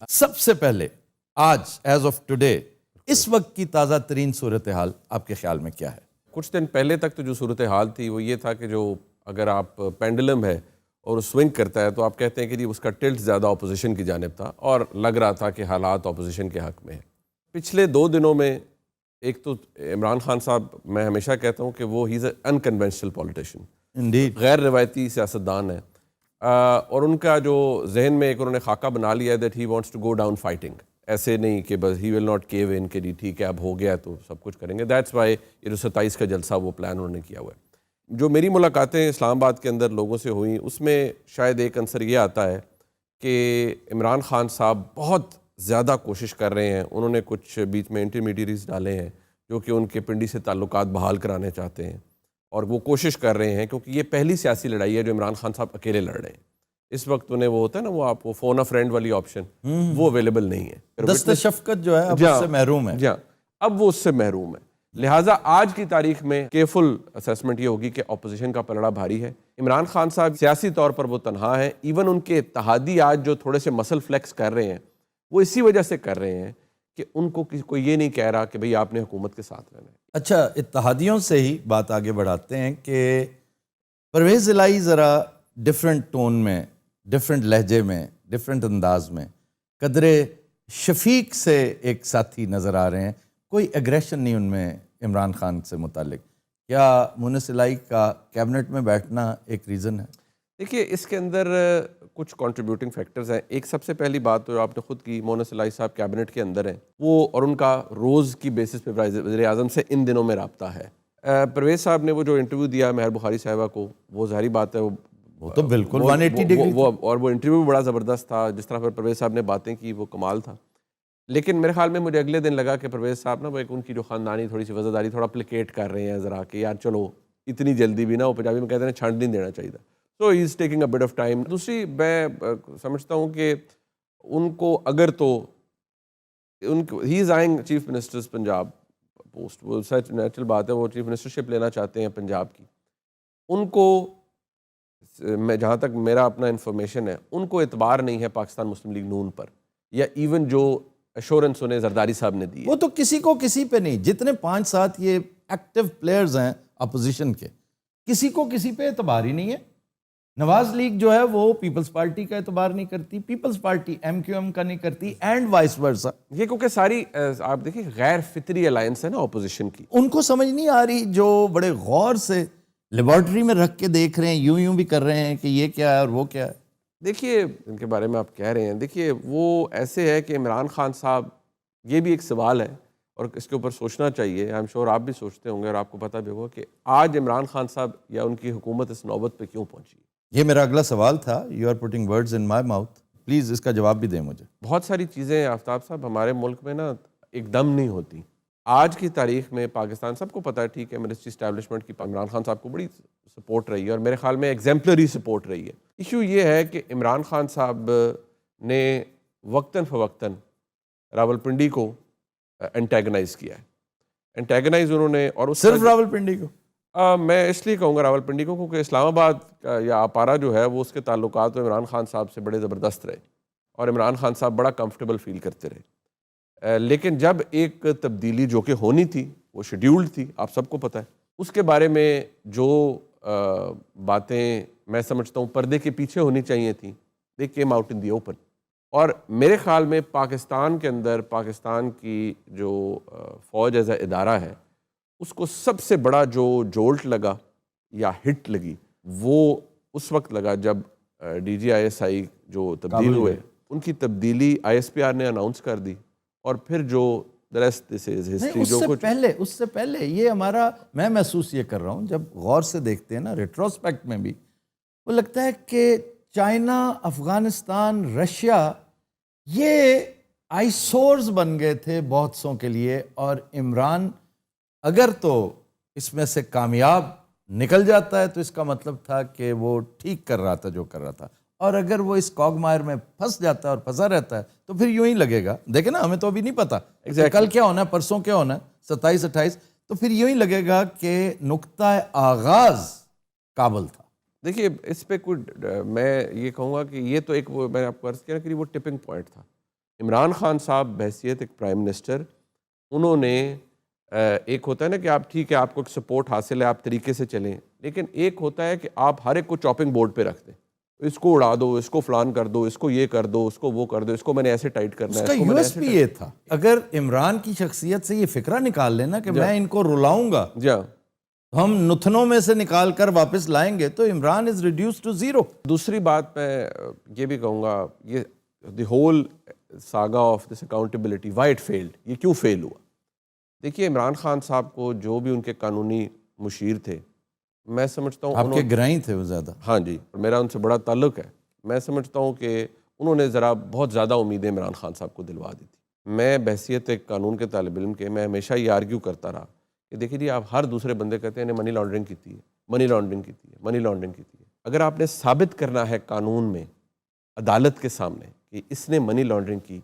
سب سے پہلے آج ایز آف ٹوڈے اس وقت کی تازہ ترین صورتحال آپ کے خیال میں کیا ہے؟ کچھ دن پہلے تک تو جو صورتحال تھی وہ یہ تھا کہ جو اگر آپ پینڈلم ہے اور سوئنگ کرتا ہے تو آپ کہتے ہیں کہ جی اس کا ٹلٹ زیادہ اپوزیشن کی جانب تھا اور لگ رہا تھا کہ حالات اپوزیشن کے حق میں ہیں۔ پچھلے 2 دنوں میں ایک تو عمران خان صاحب، میں ہمیشہ کہتا ہوں کہ وہ ہی از اے انکنونشنل پولیٹیشین، انڈیڈ غیر روایتی سیاستدان ہے، اور ان کا جو ذہن میں ایک انہوں نے خاکہ بنا لیا ہے that he wants to go down fighting, ایسے نہیں کہ بس ہی ول ناٹ کیو ان کہ جی ٹھیک ہے اب ہو گیا تو سب کچھ کریں گے۔ دیٹس وائی یہ جو 27 کا جلسہ وہ پلان انہوں نے کیا ہوا ہے۔ جو میری ملاقاتیں اسلام آباد کے اندر لوگوں سے ہوئیں اس میں شاید ایک عنصر یہ آتا ہے کہ عمران خان صاحب بہت زیادہ کوشش کر رہے ہیں، انہوں نے کچھ بیچ میں انٹرمیڈیریز ڈالے ہیں جو کہ ان کے پنڈی سے تعلقات بحال کرانے چاہتے ہیں، اور وہ کوشش کر رہے ہیں کیونکہ یہ پہلی سیاسی لڑائی ہے جو عمران خان صاحب اکیلے لڑ رہے ہیں۔ اس وقت انہیں وہ ہوتا ہے نا، وہ آپ کو فون اے فرینڈ والی آپشن وہ اویلیبل نہیں ہے، دست شفقت جو ہے اب اس سے محروم ہے۔ جی ہاں، اب وہ اس سے محروم ہے۔ لہٰذا آج کی تاریخ میں کیئرفل اسیسمنٹ یہ ہوگی کہ اپوزیشن کا پلڑا بھاری ہے۔ عمران خان صاحب سیاسی طور پر وہ تنہا ہیں، ایون ان کے اتحادی آج جو تھوڑے سے مسل فلیکس کر رہے ہیں وہ اسی وجہ سے کر رہے ہیں کہ ان کو کوئی یہ نہیں کہہ رہا کہ بھئی آپ نے حکومت کے ساتھ رہنا ہے۔ اچھا، اتحادیوں سے ہی بات آگے بڑھاتے ہیں کہ پرویز الہی ذرا ڈیفرنٹ ٹون میں، ڈیفرنٹ لہجے میں، ڈیفرنٹ انداز میں قدرے شفیق سے ایک ساتھی نظر آ رہے ہیں، کوئی ایگریشن نہیں ان میں عمران خان سے متعلق۔ کیا مونس الہی کا کیبنٹ میں بیٹھنا ایک ریزن ہے؟ دیکھیے اس کے اندر کچھ کنٹریبیوٹنگ فیکٹرز ہیں۔ ایک سب سے پہلی بات تو آپ نے خود کی، مونس الہی صاحب کیبنٹ کے اندر ہیں وہ، اور ان کا روز کی بیسس پہ وزیر اعظم سے ان دنوں میں رابطہ ہے۔ پرویز صاحب نے وہ جو انٹرویو دیا مہر بخاری صاحبہ کو، وہ ظاہری بات ہے وہ تو بالکل 180 ڈگری، اور وہ انٹرویو بڑا زبردست تھا، جس طرح پرویز صاحب نے باتیں کی وہ کمال تھا۔ لیکن میرے خیال میں مجھے اگلے دن لگا کہ پرویز صاحب نا وہ ایک ان کی جو خاندانی تھوڑی سی وزاداری تھوڑا پلیکیٹ کر رہے ہیں ذرا، کہ یار چلو اتنی جلدی بھی نا، وہ پنجابی میں کہتے ہیں چھانٹ نہیں دینا چاہیے تھا، so he is taking a bit of time. دوسری میں سمجھتا ہوں کہ ان کو اگر تو he is eyeing chief ministers Punjab post, وہ سچ نیچرل بات ہے، وہ چیف منسٹرشپ لینا چاہتے ہیں پنجاب کی۔ ان کو میں جہاں تک میرا اپنا انفارمیشن ہے، ان کو اعتبار نہیں ہے پاکستان مسلم لیگ نون پر، یا ایون جو ایشورنس انہیں زرداری صاحب نے دی ہے۔ وہ تو کسی کو کسی پہ نہیں، جتنے 5-7 یہ ایکٹیو پلیئرز ہیں اپوزیشن کے، کسی کو کسی پہ اعتبار ہی نہیں ہے۔ نواز لیگ جو ہے وہ پیپلز پارٹی کا اعتبار نہیں کرتی، پیپلز پارٹی MQM کا نہیں کرتی، اینڈ وائس ورسا۔ یہ کیونکہ ساری آپ دیکھیں غیر فطری الائنس ہے نا اپوزیشن کی، ان کو سمجھ نہیں آ رہی، جو بڑے غور سے لیبارٹری میں رکھ کے دیکھ رہے ہیں، یوں بھی کر رہے ہیں کہ یہ کیا ہے اور وہ کیا ہے۔ دیکھیے ان کے بارے میں آپ کہہ رہے ہیں، دیکھیے وہ ایسے ہے کہ عمران خان صاحب، یہ بھی ایک سوال ہے اور اس کے اوپر سوچنا چاہیے، آئی ایم شور آپ بھی سوچتے ہوں گے اور آپ کو پتہ بھی ہوگا کہ آج عمران خان صاحب یا ان کی حکومت اس نوبت پہ کیوں پہنچی۔ یہ میرا اگلا سوال تھا، you are putting words in my mouth, please اس کا جواب بھی دیں مجھے۔ بہت ساری چیزیں آفتاب صاحب ہمارے ملک میں نا ایک دم نہیں ہوتی۔ آج کی تاریخ میں پاکستان، سب کو پتہ ہے ٹھیک ہے، منسٹری اسٹیبلشمنٹ کی عمران خان صاحب کو بڑی سپورٹ رہی ہے اور میرے خیال میں ایگزیمپلری سپورٹ رہی ہے۔ ایشو یہ ہے کہ عمران خان صاحب نے وقتاً فوقتاً راولپنڈی کو انٹیگنائز کیا ہے، انٹیگنائز انہوں نے، اور اس صرف راولپنڈی کو؟ میں اس لیے کہوں گا راولپنڈی کو کیونکہ اسلام آباد کا یا اپارا جو ہے وہ اس کے تعلقات میں عمران خان صاحب سے بڑے زبردست رہے اور عمران خان صاحب بڑا کمفرٹیبل فیل کرتے رہے۔ لیکن جب ایک تبدیلی جو کہ ہونی تھی وہ شیڈیولڈ تھی، آپ سب کو پتہ ہے، اس کے بارے میں جو باتیں میں سمجھتا ہوں پردے کے پیچھے ہونی چاہیے تھیں، they came out in the open. اور میرے خیال میں پاکستان کے اندر پاکستان کی جو فوج ایز اے ادارہ ہے، اس کو سب سے بڑا جو جولٹ لگا یا ہٹ لگی وہ اس وقت لگا جب DGISI جو تبدیل ہوئے، ان کی تبدیلی ISPR نے اناؤنس کر دی، اور پھر جو the rest this is history جو کچھ اس سے پہلے یہ ہمارا، میں محسوس یہ کر رہا ہوں جب غور سے دیکھتے ہیں نا ریٹروسپیکٹ میں بھی، وہ لگتا ہے کہ چائنا، افغانستان، رشیا یہ آئیسورز بن گئے تھے بہت سوں کے لیے، اور عمران اگر تو اس میں سے کامیاب نکل جاتا ہے تو اس کا مطلب تھا کہ وہ ٹھیک کر رہا تھا جو کر رہا تھا، اور اگر وہ اس کوگمائر میں پھنس جاتا ہے اور پھنسا رہتا ہے تو پھر یوں ہی لگے گا، دیکھیں نا ہمیں تو ابھی نہیں پتا کل کیا ہونا ہے، پرسوں کیا ہونا ہے، 27-28، تو پھر یوں ہی لگے گا کہ نقطہ آغاز کابل تھا۔ دیکھیے اس پہ کوئی، میں یہ کہوں گا کہ یہ تو ایک وہ میں نے آپ کو عرض کیا کہ وہ ٹپنگ پوائنٹ تھا، عمران خان صاحب بحیثیت ایک پرائم منسٹر، انہوں نے ایک ہوتا ہے نا کہ آپ ٹھیک ہے آپ کو ایک سپورٹ حاصل ہے، آپ طریقے سے چلیں، لیکن ایک ہوتا ہے کہ آپ ہر ایک کو چاپنگ بورڈ پہ رکھ دیں، اس کو اڑا دو، اس کو فلان کر دو، اس کو یہ کر دو، اس کو وہ کر دو، اس کو میں نے ایسے ٹائٹ کرنا اس ہے، کا اس کو میں یو نے ایس ایسے پی یہ تھا، اگر عمران کی شخصیت سے یہ فکرہ نکال لینا کہ میں ان کو رلاؤں گا، جی ہاں۔ ہم نتنوں میں سے نکال کر واپس لائیں گے، تو عمران از ریڈیوس ٹو زیرو. دوسری بات میں یہ بھی کہوں گا، یہ the whole saga of this accountability, why it field, یہ کیوں فیل ہوا؟ دیکھیے عمران خان صاحب کو جو بھی ان کے قانونی مشیر تھے، میں سمجھتا ہوں آپ کے گرہیں تھے وہ زیادہ. ہاں جی، میرا ان سے بڑا تعلق ہے، میں سمجھتا ہوں کہ انہوں نے ذرا بہت زیادہ امیدیں عمران خان صاحب کو دلوا دی تھی. میں بحیثیت ایک قانون کے طالب علم کے، میں ہمیشہ یہ آرگیو کرتا رہا کہ دیکھیے جی، آپ ہر دوسرے بندے کہتے ہیں منی لانڈرنگ کی تھی ہے، منی لانڈرنگ کی تھی ہے، منی لانڈرنگ کی تھی ہے. اگر آپ نے ثابت کرنا ہے قانون میں، عدالت کے سامنے، کہ اس نے منی لانڈرنگ کی،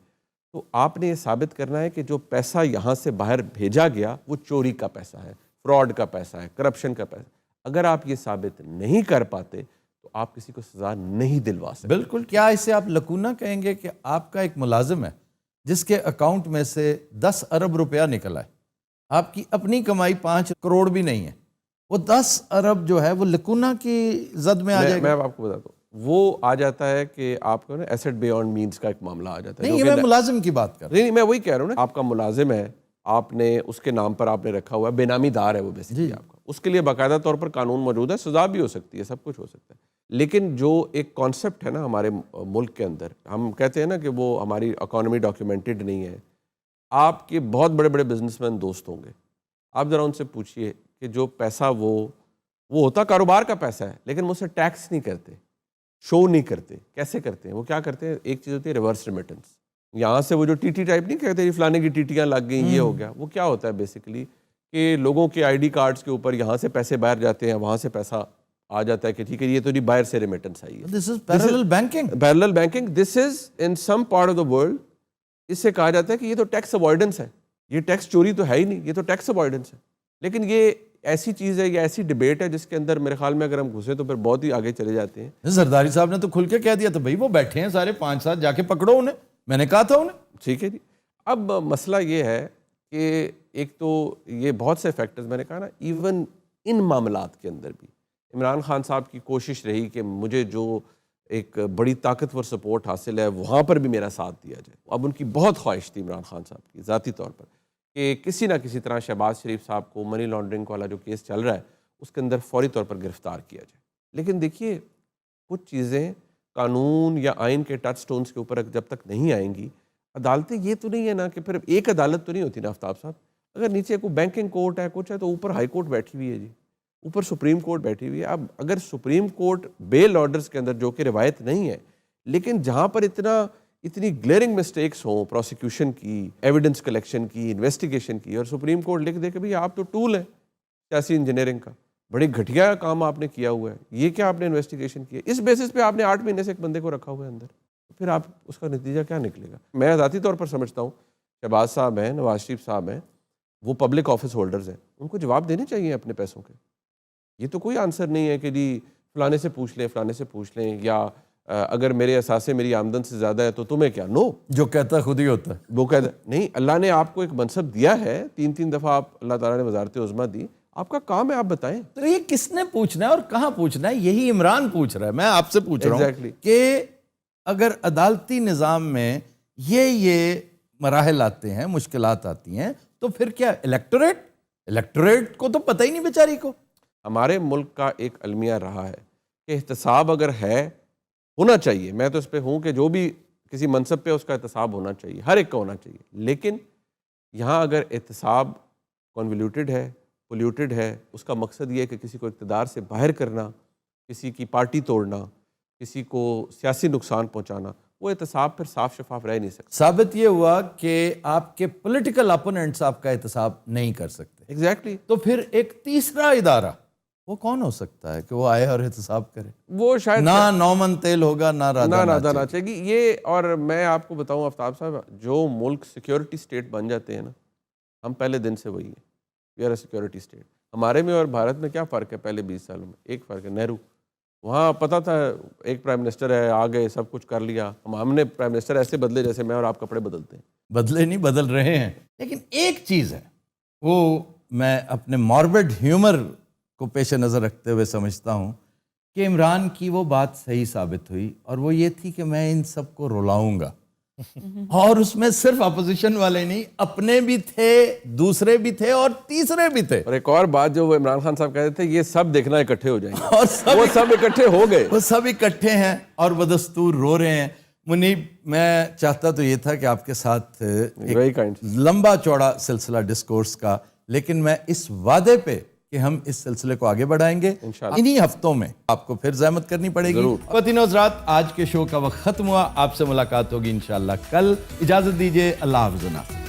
تو آپ نے یہ ثابت کرنا ہے کہ جو پیسہ یہاں سے باہر بھیجا گیا وہ چوری کا پیسہ ہے، فراڈ کا پیسہ ہے، کرپشن کا پیسہ. اگر آپ یہ ثابت نہیں کر پاتے تو آپ کسی کو سزا نہیں دلوا سکتے. بالکل. کیا اسے آپ لکونہ کہیں گے کہ آپ کا ایک ملازم ہے جس کے اکاؤنٹ میں سے 10 ارب روپیہ نکلا ہے، آپ کی اپنی کمائی 5 کروڑ بھی نہیں ہے، وہ 10 ارب جو ہے وہ لکونہ کی زد میں آ جائے میں گا؟ آپ کو بتاتا ہوں، وہ آ جاتا ہے کہ آپ کو نا ایسٹ بیونڈ مینز کا ایک معاملہ آ جاتا ہے. نہیں، یہ میں ملازم کی بات کر رہا ہوں. نہیں، میں وہی کہہ رہا ہوں نا، آپ کا ملازم ہے، آپ نے اس کے نام پر آپ نے رکھا ہوا ہے، بے نامی دار ہے وہ بیسیکلی آپ کا، اس کے لیے باقاعدہ طور پر قانون موجود ہے، سزا بھی ہو سکتی ہے، سب کچھ ہو سکتا ہے. لیکن جو ایک کانسیپٹ ہے نا ہمارے ملک کے اندر، ہم کہتے ہیں نا کہ وہ ہماری اکانومی ڈاکیومنٹڈ نہیں ہے. آپ کے بہت بڑے بڑے بزنس مین دوست ہوں گے، آپ ذرا ان سے پوچھئے کہ جو پیسہ وہ ہوتا کاروبار کا پیسہ ہے، لیکن مجھ سے ٹیکس نہیں کرتے، شو نہیں کرتے. کیسے کرتے ہیں وہ؟ کیا کرتے ہیں؟ ایک چیز ہوتی ہے ریورس ریمیٹنس. یہاں سے وہ جو ٹی ٹی ٹائپ نہیں کہتے فلانے کی ٹیٹیاں لگ گئیں، یہ ہو گیا. وہ کیا ہوتا ہے بیسیکلی کہ لوگوں کے آئی ڈی کارڈز کے اوپر یہاں سے پیسے باہر جاتے ہیں، وہاں سے پیسہ آ جاتا ہے کہ ٹھیک ہے یہ تو نہیں باہر سے ریمیٹنس آئی ہے. This is parallel banking. Parallel banking, this is in some part of the world. اس سے کہا جاتا ہے کہ یہ تو ٹیکس اوائڈنس ہے، یہ ٹیکس چوری تو ہے ہی نہیں، یہ تو ٹیکس اوائڈنس ہے. لیکن یہ ایسی چیز ہے، یہ ایسی ڈبیٹ ہے جس کے اندر میرے خیال میں اگر ہم گھسے تو پھر بہت ہی آگے چلے جاتے ہیں. زرداری صاحب نے تو کھل کے کہہ دیا تھا بھائی وہ بیٹھے ہیں سارے 5-7، جا کے پکڑو انہیں، میں نے کہا تھا انہیں. ٹھیک ہے جی. اب مسئلہ یہ ہے کہ ایک تو یہ بہت سے فیکٹرز میں نے کہا نا، ایون ان معاملات کے اندر بھی عمران خان صاحب کی کوشش رہی کہ مجھے جو ایک بڑی طاقتور سپورٹ حاصل ہے وہاں پر بھی میرا ساتھ دیا جائے. اب ان کی بہت خواہش تھی عمران خان صاحب کی ذاتی طور پر کہ کسی نہ کسی طرح شہباز شریف صاحب کو منی لانڈرنگ والا جو کیس چل رہا ہے اس کے اندر فوری طور پر گرفتار کیا جائے. لیکن دیکھیے کچھ چیزیں قانون یا آئین کے ٹچ سٹونز کے اوپر جب تک نہیں آئیں گی، عدالتیں یہ تو نہیں ہے نا کہ پھر ایک عدالت تو نہیں ہوتی نا آفتاب صاحب. اگر نیچے کوئی بینکنگ کورٹ ہے کچھ ہے تو اوپر ہائی کورٹ بیٹھی ہوئی ہے جی، اوپر سپریم کورٹ بیٹھی ہوئی ہے. اب اگر سپریم کورٹ بیل آرڈرز کے اندر جو کہ روایت نہیں ہے، لیکن جہاں پر اتنی گلیئرنگ مسٹیکس ہوں پروسیکیوشن کی، ایویڈنس کلیکشن کی، انویسٹیگیشن کی، اور سپریم کورٹ لکھ دے کہ بھئی آپ تو ٹول ہیں سیاسی انجینئرنگ کا، بڑی گھٹیا کام آپ نے کیا ہوا ہے، یہ کیا آپ نے انویسٹیگیشن کی ہے، اس بیسس پہ آپ نے 8 مہینے سے ایک بندے کو رکھا ہوا ہے اندر، پھر آپ اس کا نتیجہ کیا نکلے گا؟ میں ذاتی طور پر سمجھتا ہوں شہباز صاحب ہیں، نواز شریف صاحب ہیں، وہ پبلک آفس ہولڈرز ہیں، ان کو جواب دینے چاہیے اپنے پیسوں کے. یہ تو کوئی آنسر نہیں ہے کہ جی فلانے سے پوچھ لیں، فلانے سے پوچھ لیں، یا اگر میرے اثاثے میری آمدن سے زیادہ ہے تو تمہیں کیا. نو، جو کہتا ہے خود ہی ہوتا ہے. وہ کہتا نہیں، اللہ نے آپ کو ایک منصب دیا ہے، 3 دفعہ آپ اللہ تعالیٰ نے وزارت عظمیٰ دی، آپ کا کام ہے آپ بتائیں. تو یہ کس نے پوچھنا ہے اور کہاں پوچھنا ہے؟ یہی عمران پوچھ رہا ہے. میں آپ سے پوچھ رہا ہوں کہ اگر عدالتی نظام میں یہ مراحل آتے ہیں، مشکلات آتی ہیں، تو پھر کیا الیکٹوریٹ کو تو پتہ ہی نہیں بیچاری کو. ہمارے ملک کا ایک المیہ رہا ہے کہ احتساب اگر ہے ہونا چاہیے، میں تو اس پہ ہوں کہ جو بھی کسی منصب پہ اس کا احتساب ہونا چاہیے، ہر ایک کا ہونا چاہیے. لیکن یہاں اگر احتساب کنولیوٹڈ ہے، پولیوٹڈ ہے، اس کا مقصد یہ ہے کہ کسی کو اقتدار سے باہر کرنا، کسی کی پارٹی توڑنا، کسی کو سیاسی نقصان پہنچانا، وہ احتساب پھر صاف شفاف رہ نہیں سکتا. ثابت یہ ہوا کہ آپ کے پولیٹیکل اپوننٹس آپ کا احتساب نہیں کر سکتے. ایگزیکٹلی. تو پھر ایک تیسرا ادارہ وہ کون ہو سکتا ہے کہ وہ آئے اور احتساب کرے؟ وہ شاید نہ نومن تیل ہوگا، نہ رادھا ناچے گی. یہ اور میں آپ کو بتاؤں آفتاب صاحب، جو ملک سیکیورٹی سٹیٹ بن جاتے ہیں نا، ہم پہلے دن سے وہی ہیں، we are a security state. ہمارے میں اور بھارت میں کیا فرق ہے پہلے 20 سالوں میں؟ ایک فرق ہے، نہرو. وہاں پتہ تھا ایک پرائم منسٹر ہے، آ گئے سب کچھ کر لیا. ہم نے پرائم منسٹر ایسے بدلے جیسے میں اور آپ کپڑے بدلتے ہیں. بدلے نہیں، بدل رہے ہیں. لیکن ایک چیز ہے وہ میں اپنے ماربڈ ہیومر کو پیش نظر رکھتے ہوئے سمجھتا ہوں کہ عمران کی وہ بات صحیح ثابت ہوئی، اور وہ یہ تھی کہ میں ان سب کو رلاؤں گا. اور اس میں صرف اپوزیشن والے نہیں، اپنے بھی تھے، دوسرے بھی تھے اور تیسرے بھی تھے. اور ایک اور بات جو وہ عمران خان صاحب کہتے تھے، یہ سب دیکھنا اکٹھے ہو جائیں گے، اور وہ سب اکٹھے ہو گئے. وہ سب اکٹھے ہیں اور بدستور رو رہے ہیں. منیب، میں چاہتا تو یہ تھا کہ آپ کے ساتھ ایک لمبا چوڑا سلسلہ ڈسکورس کا، لیکن میں اس وعدے پہ کہ ہم اس سلسلے کو آگے بڑھائیں گے انہی ہفتوں میں. آپ کو پھر زحمت کرنی پڑے گی. خواتین و حضرات، آج کے شو کا وقت ختم ہوا. آپ سے ملاقات ہوگی انشاءاللہ کل. اجازت دیجیے. اللہ حافظ.